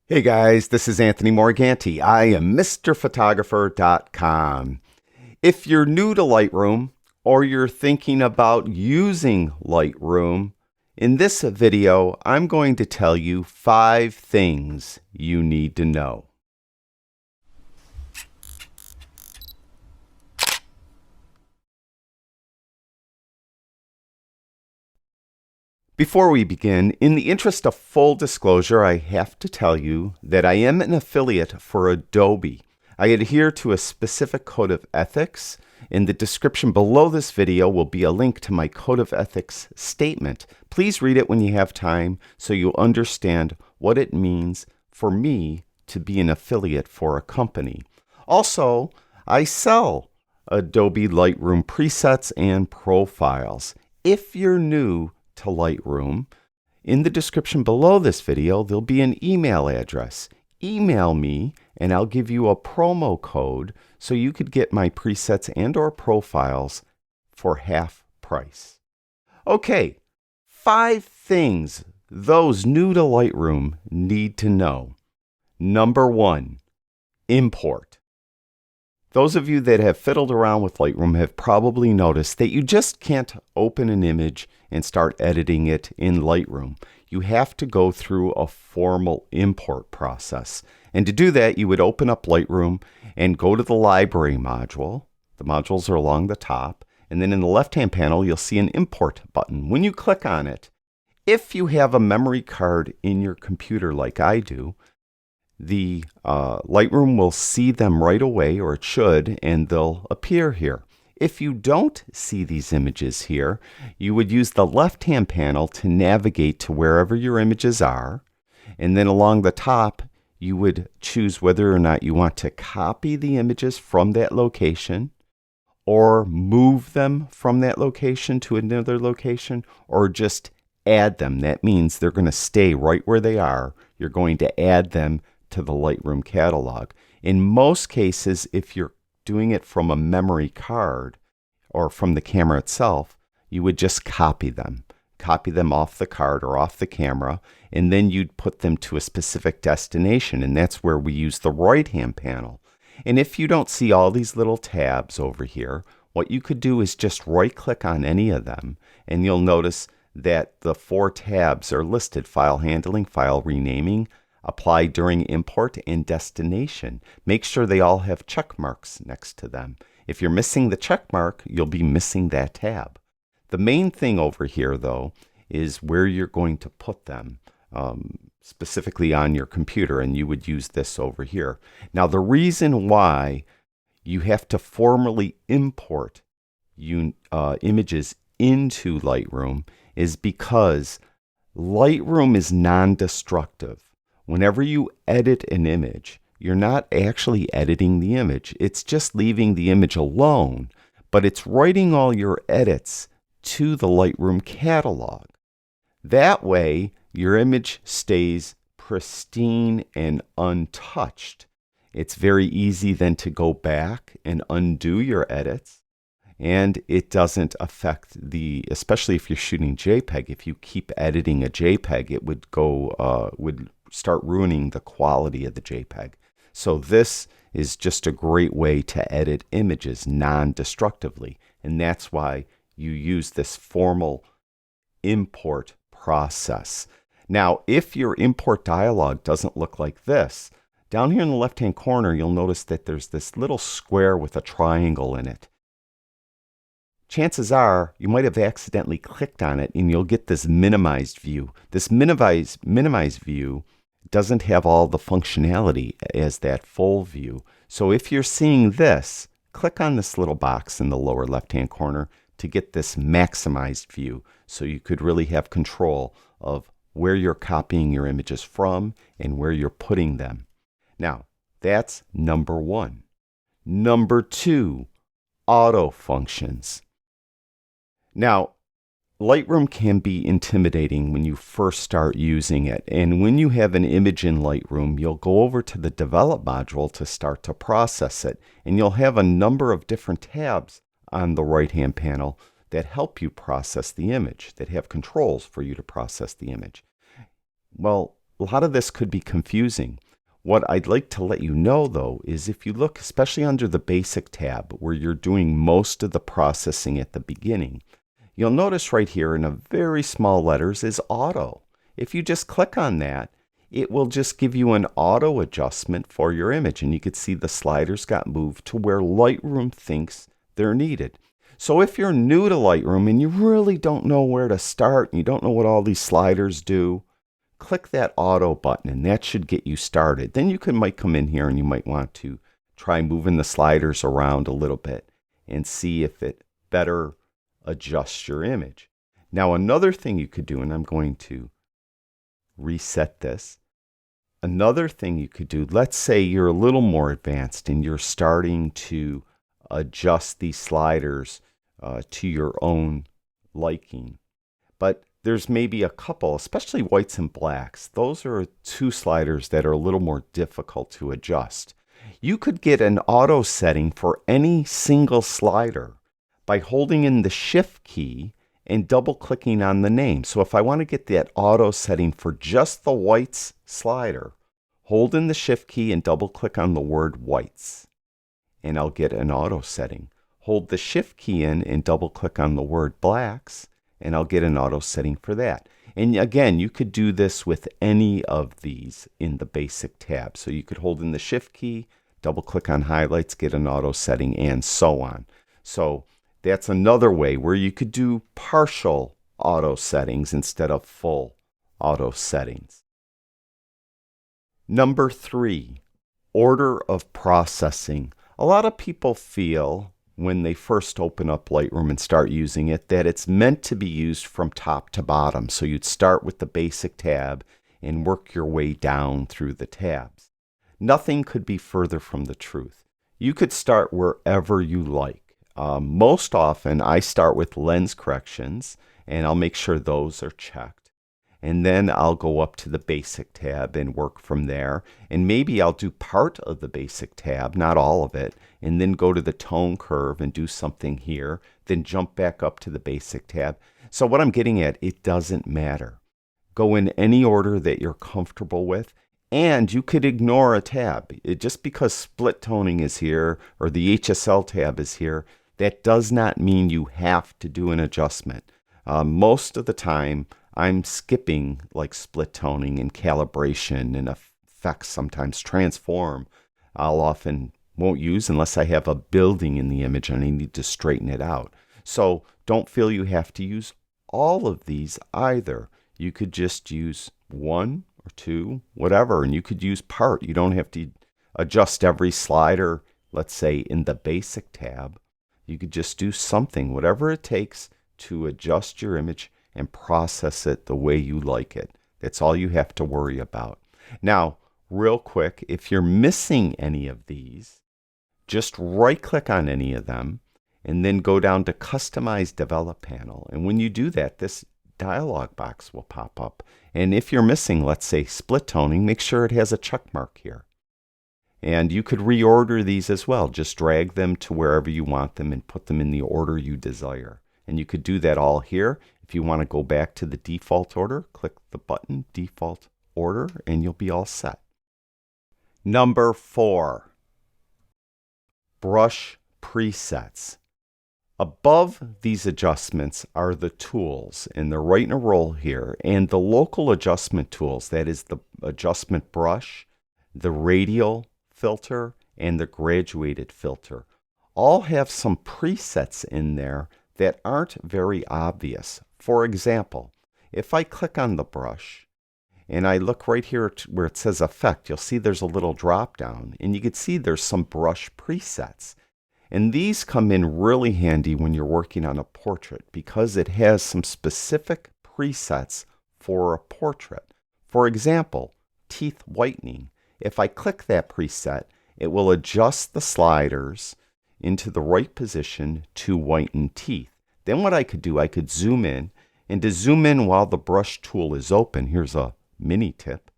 Hey guys, this is Anthony Morganti. I am MrPhotographer.com. If you're new to Lightroom or you're thinking about using Lightroom, in this video I'm going to tell you 5 things you need to know. Before we begin, in the interest of full disclosure, I have to tell you that I am an affiliate for Adobe. I adhere to a specific code of ethics. In the description below this video will be a link to my code of ethics statement. Please read it when you have time so you'll understand what it means for me to be an affiliate for a company. Also, I sell Adobe Lightroom presets and profiles. If you're new to Lightroom, in the description below this video, there'll be an email address. Email me and I'll give you a promo code so you could get my presets and or profiles for half price. Okay, 5 things those new to Lightroom need to know. Number 1, import. Those of you that have fiddled around with Lightroom have probably noticed that you just can't open an image and start editing it in Lightroom. You have to go through a formal import process. And to do that, you would open up Lightroom and go to the library module. The modules are along the top. And then in the left-hand panel, you'll see an import button. When you click on it, if you have a memory card in your computer like I do, the Lightroom will see them right away, or it should, and they'll appear here. If you don't see these images here, you would use the left-hand panel to navigate to wherever your images are, and then along the top, you would choose whether or not you want to copy the images from that location, or move them from that location to another location, or just add them. That means they're going to stay right where they are. You're going to add them to the Lightroom catalog. In most cases, if you're doing it from a memory card or from the camera itself, you would just copy them off the card or off the camera, and then you'd put them to a specific destination, and that's where we use the right-hand panel. And if you don't see all these little tabs over here, what you could do is just right-click on any of them, and you'll notice that the 4 tabs are listed: file handling, file renaming, apply during import, and destination. Make sure they all have check marks next to them. If you're missing the check mark, you'll be missing that tab. The main thing over here, though, is where you're going to put them, specifically on your computer, and you would use this over here. Now, the reason why you have to formally import images into Lightroom is because Lightroom is non-destructive. Whenever you edit an image, you're not actually editing the image. It's just leaving the image alone, but it's writing all your edits to the Lightroom catalog. That way, your image stays pristine and untouched. It's very easy then to go back and undo your edits, and it doesn't affect especially if you're shooting JPEG. If you keep editing a JPEG, it would start ruining the quality of the JPEG. So this is just a great way to edit images non-destructively, and that's why you use this formal import process. Now, if your import dialog doesn't look like this, down here in the left-hand corner, you'll notice that there's this little square with a triangle in it. Chances are you might have accidentally clicked on it and you'll get this minimized view. This minimized view doesn't have all the functionality as that full view. So if you're seeing this, click on this little box in the lower left-hand corner to get this maximized view, so you could really have control of where you're copying your images from and where you're putting them. Now, that's number 1. Number 2, auto functions. Now, Lightroom can be intimidating when you first start using it, and when you have an image in Lightroom, you'll go over to the Develop module to start to process it, and you'll have a number of different tabs on the right-hand panel that help you process the image, that have controls for you to process the image. Well, a lot of this could be confusing. What I'd like to let you know, though, is if you look, especially under the Basic tab, where you're doing most of the processing at the beginning, you'll notice right here in a very small letters is Auto. If you just click on that, it will just give you an auto adjustment for your image. And you can see the sliders got moved to where Lightroom thinks they're needed. So if you're new to Lightroom and you really don't know where to start and you don't know what all these sliders do, click that auto button and that should get you started. Then you might come in here and you might want to try moving the sliders around a little bit and see if it better adjusts your image. Now another thing you could do, and I'm going to reset this. Another thing you could do, let's say you're a little more advanced and you're starting to adjust these sliders to your own liking. But there's maybe a couple, especially whites and blacks. Those are two sliders that are a little more difficult to adjust. You could get an auto setting for any single slider by holding in the Shift key and double clicking on the name. So if I want to get that auto setting for just the whites slider, hold in the Shift key and double click on the word whites, and I'll get an auto setting. Hold the Shift key in and double click on the word blacks, and I'll get an auto setting for that. And again, you could do this with any of these in the Basic tab. So you could hold in the Shift key, double click on highlights, get an auto setting, and so on. So that's another way where you could do partial auto settings instead of full auto settings. Number 3, order of processing. A lot of people feel when they first open up Lightroom and start using it that it's meant to be used from top to bottom. So you'd start with the Basic tab and work your way down through the tabs. Nothing could be further from the truth. You could start wherever you like. Most often I start with lens corrections and I'll make sure those are checked. And then I'll go up to the Basic tab and work from there. And maybe I'll do part of the Basic tab, not all of it, and then go to the tone curve and do something here, then jump back up to the Basic tab. So what I'm getting at, it doesn't matter. Go in any order that you're comfortable with, and you could ignore a tab. Just because split toning is here or the HSL tab is here, that does not mean you have to do an adjustment. Most of the time, I'm skipping like split toning and calibration and effects, sometimes transform. I'll often won't use unless I have a building in the image and I need to straighten it out. So don't feel you have to use all of these either. You could just use one or two, whatever, and you could use part. You don't have to adjust every slider, let's say in the Basic tab. You could just do something, whatever it takes to adjust your image and process it the way you like it. That's all you have to worry about. Now, real quick, if you're missing any of these, just right-click on any of them and then go down to Customize Develop Panel. And when you do that, this dialog box will pop up. And if you're missing, let's say, split toning, make sure it has a check mark here. And you could reorder these as well. Just drag them to wherever you want them and put them in the order you desire. And you could do that all here. If you want to go back to the default order, click the button Default Order, and you'll be all set. Number 4, brush presets. Above these adjustments are the tools, and they're right in a row here, and the local adjustment tools, that is the adjustment brush, the radial filter, and the graduated filter, all have some presets in there that aren't very obvious. For example, if I click on the brush and I look right here where it says Effect, you'll see there's a little drop down, and you can see there's some brush presets. And these come in really handy when you're working on a portrait because it has some specific presets for a portrait. For example, teeth whitening. If I click that preset, it will adjust the sliders into the right position to whiten teeth. Then what I could do, I could zoom in, and to zoom in while the brush tool is open, here's a mini tip.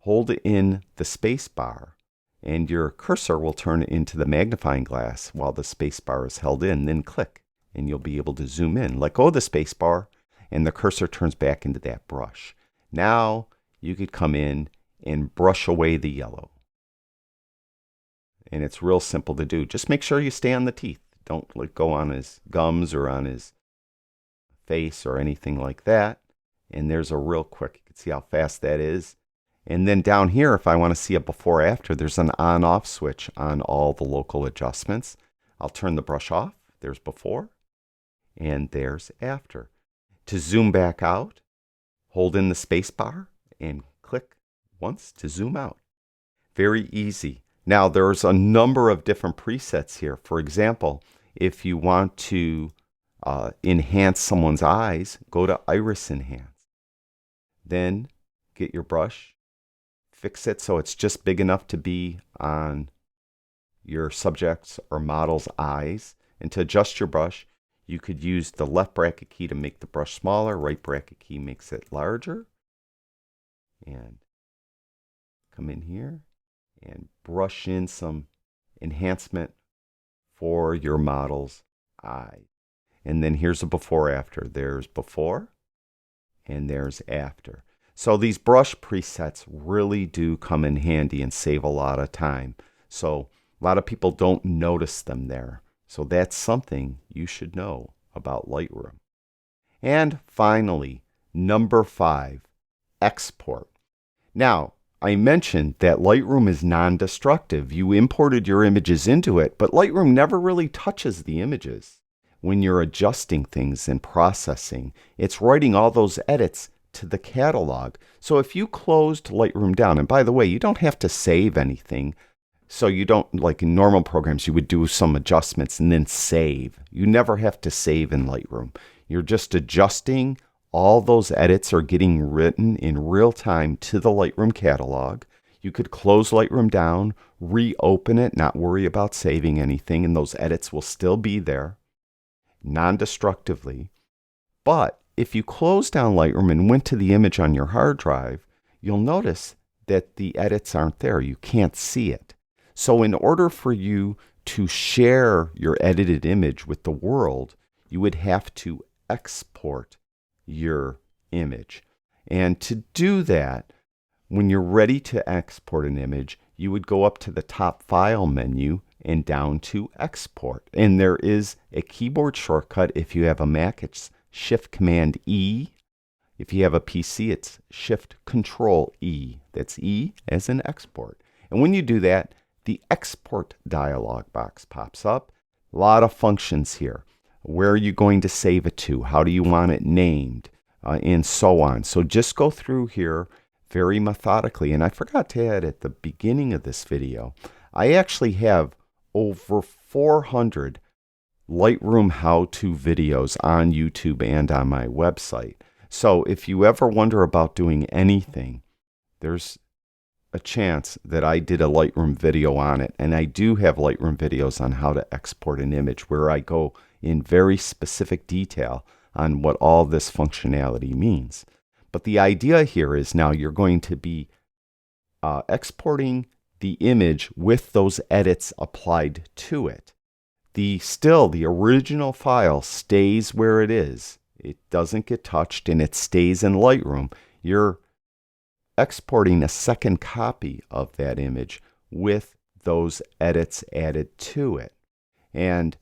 Hold in the space bar, and your cursor will turn into the magnifying glass while the space bar is held in, then click, and you'll be able to zoom in. Let go of the space bar, and the cursor turns back into that brush. Now you could come in and brush away the yellow. And it's real simple to do. Just make sure you stay on the teeth. Don't let go on his gums or on his face or anything like that. And there's a real quick, you can see how fast that is. And then down here, if I want to see a before after, there's an on-off switch on all the local adjustments. I'll turn the brush off. There's before and there's after. To zoom back out, hold in the space bar and click once to zoom out. Very easy. Now there's a number of different presets here. For example, if you want to enhance someone's eyes, go to Iris Enhance. Then get your brush, fix it so it's just big enough to be on your subject's or model's eyes. And to adjust your brush, you could use the left bracket key to make the brush smaller, right bracket key makes it larger. And come in here and brush in some enhancement for your model's eye. And then here's a before after. There's before and there's after. So these brush presets really do come in handy and save a lot of time. So a lot of people don't notice them there. So that's something you should know about Lightroom. And finally, number 5, export. Now, I mentioned that Lightroom is non-destructive. You imported your images into it, but Lightroom never really touches the images. When you're adjusting things and processing, it's writing all those edits to the catalog. So if you closed Lightroom down, and by the way, you don't have to save anything. So you don't, like in normal programs, you would do some adjustments and then save. You never have to save in Lightroom. You're just adjusting. All those edits are getting written in real time to the Lightroom catalog. You could close Lightroom down, reopen it, not worry about saving anything, and those edits will still be there non-destructively. But if you close down Lightroom and went to the image on your hard drive, you'll notice that the edits aren't there. You can't see it. So in order for you to share your edited image with the world, you would have to export your image. And to do that, when you're ready to export an image, you would go up to the top file menu and down to export. And there is a keyboard shortcut. If you have a Mac, it's Shift Command E. If you have a PC, it's Shift Control E. That's E as in export. And when you do that, the export dialog box pops up. A lot of functions here. Where are you going to save it to? How do you want it named? And so on. So just go through here very methodically. And I forgot to add at the beginning of this video, I actually have over 400 Lightroom how-to videos on YouTube and on my website. So if you ever wonder about doing anything, there's a chance that I did a Lightroom video on it. And I do have Lightroom videos on how to export an image where I go in very specific detail on what all this functionality means. But the idea here is now you're going to be exporting the image with those edits applied to it. The original file stays where it is. It doesn't get touched and it stays in Lightroom. You're exporting a second copy of that image with those edits added to it. And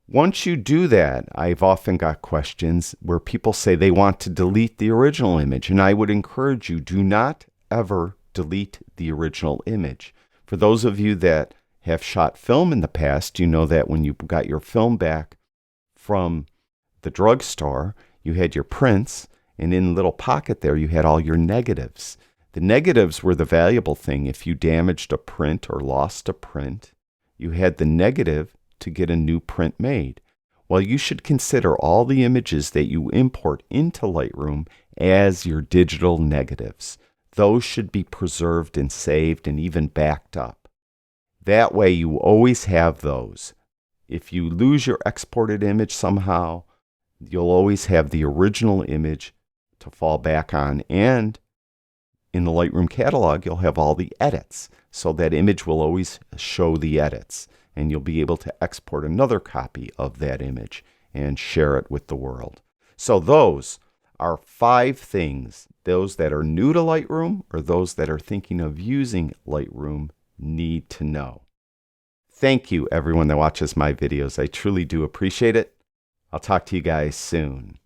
once you do that, I've often got questions where people say they want to delete the original image. And I would encourage you, do not ever delete the original image. For those of you that have shot film in the past, you know that when you got your film back from the drugstore, you had your prints, and in a little pocket there you had all your negatives. The negatives were the valuable thing. If you damaged a print or lost a print, you had the negative to get a new print made. Well, you should consider all the images that you import into Lightroom as your digital negatives. Those should be preserved and saved and even backed up. That way you always have those. If you lose your exported image somehow, you'll always have the original image to fall back on, and in the Lightroom catalog you'll have all the edits, so that image will always show the edits, and you'll be able to export another copy of that image and share it with the world. So those are 5 things those that are new to Lightroom or those that are thinking of using Lightroom need to know. Thank you, everyone that watches my videos. I truly do appreciate it. I'll talk to you guys soon.